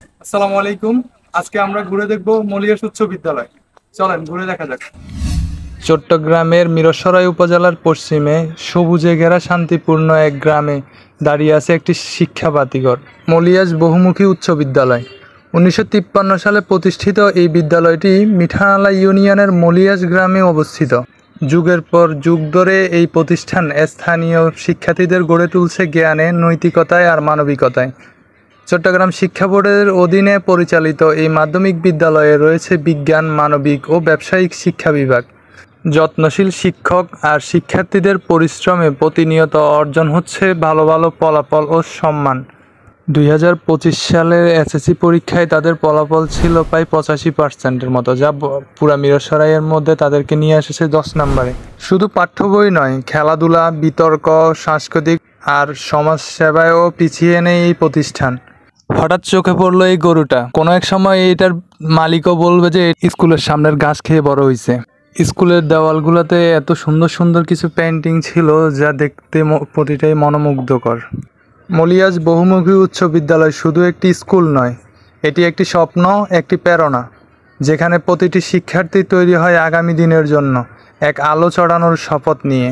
আসসালামু আলাইকুম। আজকে আমরা ঘুরে দেখব মলিয়াস উচ্চ বিদ্যালয়। চলেন ঘুরে দেখা যাক। চট্টগ্রামের মিরসরাই উপজেলার পশ্চিমে সবুজে ঘেরা শান্তিপূর্ণ এক গ্রামে দাঁড়িয়ে আছে একটি শিক্ষা বাতিঘর, মলিয়াস বহুমুখী উচ্চ বিদ্যালয়। 1953 সালে প্রতিষ্ঠিত এই বিদ্যালয়টি মিঠানালা ইউনিয়নের মলিয়াস গ্রামে অবস্থিত। যুগের পর যুগ ধরে এই প্রতিষ্ঠান স্থানীয় শিক্ষার্থীদের গড়ে তুলছে জ্ঞানে, নৈতিকতায় আর মানবিকতায়। চট্টগ্রাম শিক্ষা বোর্ডের অধীনে পরিচালিত এই মাধ্যমিক বিদ্যালয়ে রয়েছে বিজ্ঞান, মানবিক ও ব্যবসায়িক শিক্ষা বিভাগ। যত্নশীল শিক্ষক আর শিক্ষার্থীদের পরিশ্রমে প্রতিনিয়ত অর্জন হচ্ছে ভালো ভালো ফলাফল ও সম্মান। 2025 সালের এসএসসি পরীক্ষায় তাদের ফলাফল ছিল প্রায় 85%-এর মতো, যা পুরা মিরসরাইয়ের মধ্যে তাদেরকে নিয়ে এসেছে 10 নম্বরে। শুধু পাঠ্য বই নয়, খেলাধুলা, বিতর্ক, সাংস্কৃতিক আর সমাজ সেবায়ও পিছিয়ে নেই এই প্রতিষ্ঠান। হঠাৎ চোখে পড়লো এই গরুটা। কোনো এক সময় এইটার মালিকও বলবে যে স্কুলের সামনের ঘাস খেয়ে বড় হয়েছে। স্কুলের দেওয়ালগুলোতে এত সুন্দর সুন্দর কিছু পেন্টিং ছিল যা দেখতে প্রতিটাই মনোমুগ্ধকর। মলিয়াস বহুমুখী উচ্চ বিদ্যালয় শুধু একটি স্কুল নয়, এটি একটি স্বপ্ন, একটি প্রেরণা, যেখানে প্রতিটি শিক্ষার্থী তৈরি হয় আগামী দিনের জন্য এক আলো ছড়ানোর শপথ নিয়ে।